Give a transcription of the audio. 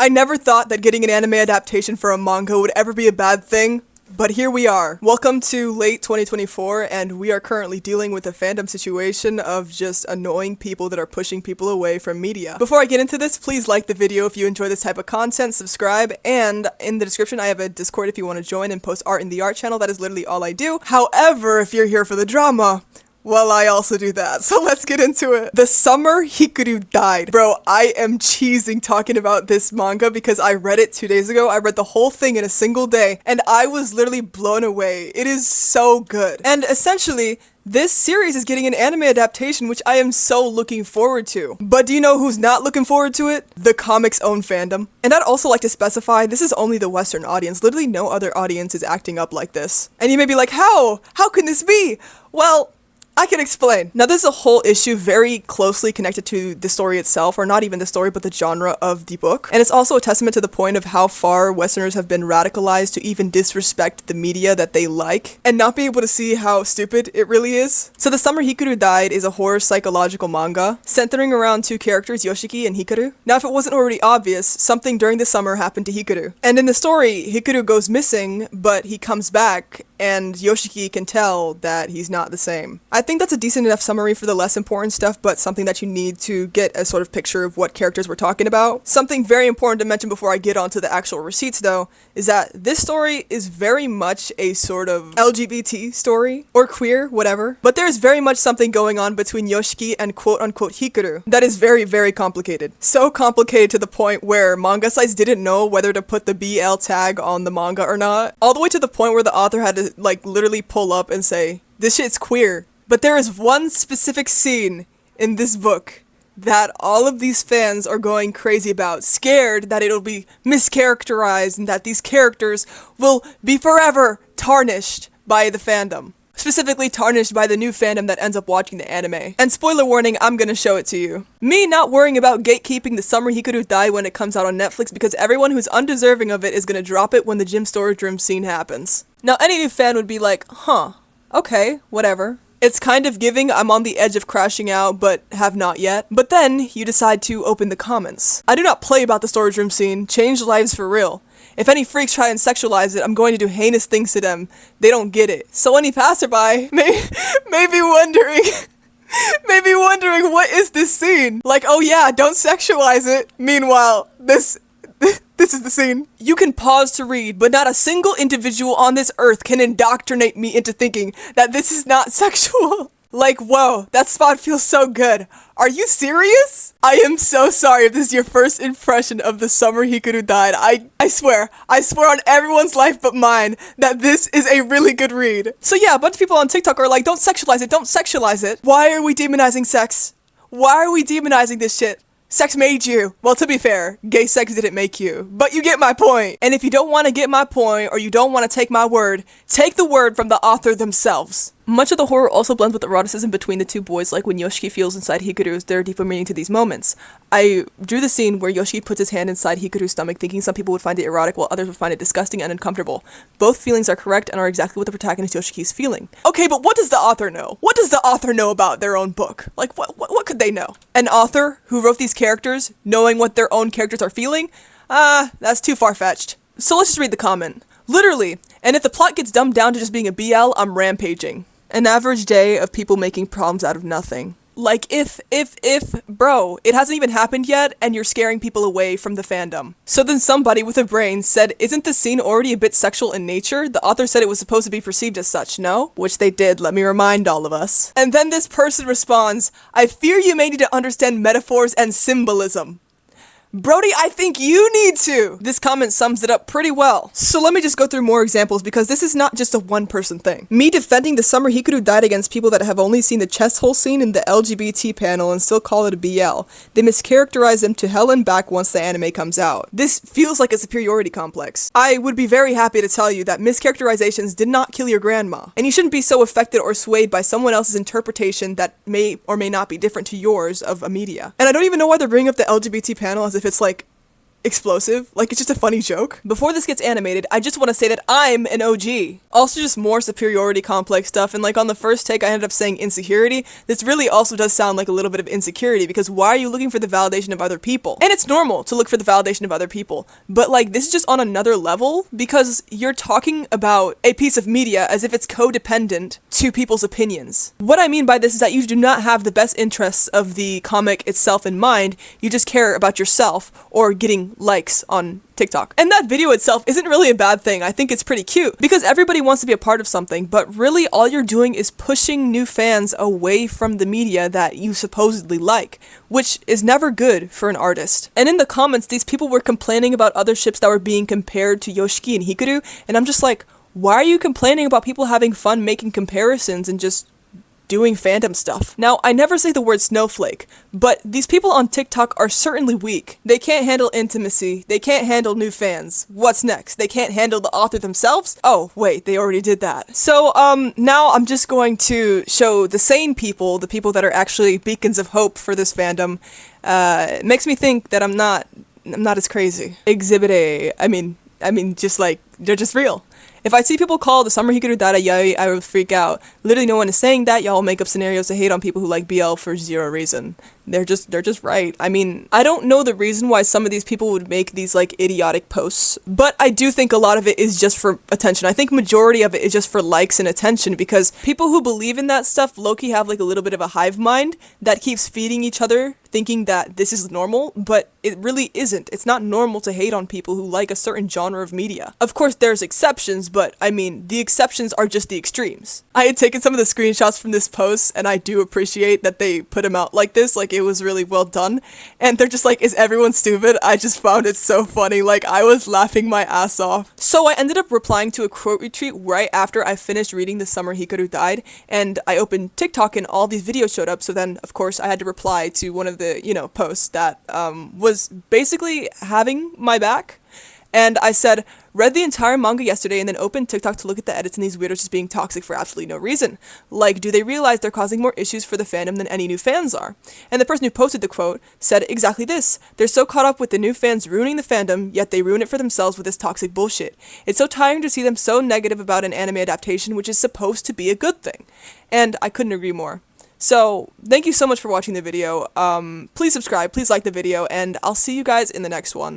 I never thought that getting an anime adaptation for a manga would ever be a bad thing, but here we are. Welcome to late 2024, and we are currently dealing with a fandom situation of just annoying people that are pushing people away from media. Before I get into this, please like the video if you enjoy this type of content, subscribe, and in the description I have a Discord if you want to join and post art in the art channel. That is literally all I do. However, if you're here for the drama, well, I also do that, so let's get into it. The Summer Hikaru Died. Bro, I am cheesing talking about this manga because I read it 2 days ago. I read the whole thing in a single day, and I was literally blown away. It is so good. And essentially, this series is getting an anime adaptation, which I am so looking forward to. But do you know who's not looking forward to it? The comic's own fandom. And I'd also like to specify, this is only the Western audience. Literally no other audience is acting up like this. And you may be like, how? How can this be? Well, I can explain. Now, this is a whole issue very closely connected to the story itself, or not even the story, but the genre of the book. And it's also a testament to the point of how far Westerners have been radicalized to even disrespect the media that they like, and not be able to see how stupid it really is. So The Summer Hikaru Died is a horror psychological manga, centering around two characters, Yoshiki and Hikaru. Now, if it wasn't already obvious, something during the summer happened to Hikaru. And in the story, Hikaru goes missing, but he comes back, and Yoshiki can tell that he's not the same. I think that's a decent enough summary for the less important stuff, but something that you need to get a sort of picture of what characters we're talking about. Something very important to mention before I get onto the actual receipts, though, is that this story is very much a sort of LGBT story, or queer, whatever. But there's very much something going on between Yoshiki and quote-unquote Hikaru that is very, very complicated. So complicated to the point where manga sites didn't know whether to put the BL tag on the manga or not. All the way to the point where the author had to, like, literally pull up and say, this shit's queer. But there is one specific scene in this book that all of these fans are going crazy about, scared that it'll be mischaracterized and that these characters will be forever tarnished by the fandom. Specifically tarnished by the new fandom that ends up watching the anime. And spoiler warning, I'm gonna show it to you. Me not worrying about gatekeeping The Summer Hikaru Died when it comes out on Netflix because everyone who's undeserving of it is gonna drop it when the gym storage room scene happens. Now, any new fan would be like, huh, okay, whatever. It's kind of giving I'm on the edge of crashing out, but have not yet. But then, you decide to open the comments. I do not play about the storage room scene, change lives for real. If any freaks try and sexualize it, I'm going to do heinous things to them. They don't get it. So any passerby may be wondering, what is this scene? Like, oh yeah, don't sexualize it. Meanwhile, this is the scene. You can pause to read, but not a single individual on this earth can indoctrinate me into thinking that this is not sexual. Like, whoa, that spot feels so good. Are you serious? I am so sorry if this is your first impression of The Summer Hikaru Died. I swear on everyone's life but mine that this is a really good read. So yeah, a bunch of people on TikTok are like, don't sexualize it. Why are we demonizing sex? Why are we demonizing this shit? Sex made you. Well, to be fair, gay sex didn't make you. But you get my point. And if you don't want to get my point, or you don't want to take my word, take the word from the author themselves. Much of the horror also blends with eroticism between the two boys, like when Yoshiki feels inside Hikaru. There are deeper meaning to these moments. I drew the scene where Yoshiki puts his hand inside Hikaru's stomach, thinking some people would find it erotic while others would find it disgusting and uncomfortable. Both feelings are correct and are exactly what the protagonist Yoshiki's feeling. Okay, but what does the author know? What does the author know about their own book? Like, what could they know? An author who wrote these characters, knowing what their own characters are feeling? That's too far-fetched. So let's just read the comment. Literally, and if the plot gets dumbed down to just being a BL, I'm rampaging. An average day of people making problems out of nothing. Like, bro, it hasn't even happened yet, and you're scaring people away from the fandom. So then somebody with a brain said, isn't the scene already a bit sexual in nature? The author said it was supposed to be perceived as such, no? Which they did, let me remind all of us. And then this person responds, I fear you may need to understand metaphors and symbolism. Brody, I think you need to! This comment sums it up pretty well. So let me just go through more examples because this is not just a one-person thing. Me defending The Summer Hikaru Died against people that have only seen the chest hole scene in the LGBT panel and still call it a BL. They mischaracterize them to hell and back once the anime comes out. This feels like a superiority complex. I would be very happy to tell you that mischaracterizations did not kill your grandma. And you shouldn't be so affected or swayed by someone else's interpretation that may or may not be different to yours of a media. And I don't even know why they're bringing up the LGBT panel as if it's like explosive. Like, it's just a funny joke. Before this gets animated, I just want to say that I'm an OG. Also, just more superiority complex stuff, and like on the first take I ended up saying insecurity. This really also does sound like a little bit of insecurity, because why are you looking for the validation of other people? And it's normal to look for the validation of other people, but like this is just on another level, because you're talking about a piece of media as if it's codependent to people's opinions. What I mean by this is that you do not have the best interests of the comic itself in mind, you just care about yourself or getting likes on TikTok. And that video itself isn't really a bad thing. I think it's pretty cute because everybody wants to be a part of something, but really all you're doing is pushing new fans away from the media that you supposedly like, which is never good for an artist. And in the comments, these people were complaining about other ships that were being compared to Yoshiki and Hikaru, and I'm just like, why are you complaining about people having fun making comparisons and just doing fandom stuff? Now, I never say the word snowflake, but these people on TikTok are certainly weak. They can't handle intimacy. They can't handle new fans. What's next? They can't handle the author themselves? Oh, wait, they already did that. So, now I'm just going to show the sane people, the people that are actually beacons of hope for this fandom. It makes me think that I'm not as crazy. Exhibit A. I mean, just like, they're just real. If I see people call the Summer Hikaru Died a yaoi, I would freak out. Literally no one is saying that. Y'all make up scenarios to hate on people who like BL for zero reason. They're just right. I mean, I don't know the reason why some of these people would make these like idiotic posts, but I do think a lot of it is just for attention. I think majority of it is just for likes and attention, because people who believe in that stuff low-key have like a little bit of a hive mind that keeps feeding each other, thinking that this is normal, but it really isn't. It's not normal to hate on people who like a certain genre of media. Of course, there's exceptions, but I mean, the exceptions are just the extremes. I had taken some of the screenshots from this post, and I do appreciate that they put them out like this, like it was really well done. And they're just like, is everyone stupid? I just found it so funny. Like, I was laughing my ass off. So I ended up replying to a quote retweet right after I finished reading The Summer Hikaru Died, and I opened TikTok and all these videos showed up, so then, of course, I had to reply to one of the, posts that was basically having my back. And I said, read the entire manga yesterday and then opened TikTok to look at the edits and these weirdos just being toxic for absolutely no reason. Like, do they realize they're causing more issues for the fandom than any new fans are? And the person who posted the quote said exactly this. They're so caught up with the new fans ruining the fandom, yet they ruin it for themselves with this toxic bullshit. It's so tiring to see them so negative about an anime adaptation, which is supposed to be a good thing. And I couldn't agree more. So, thank you so much for watching the video. Please subscribe, please like the video, and I'll see you guys in the next one.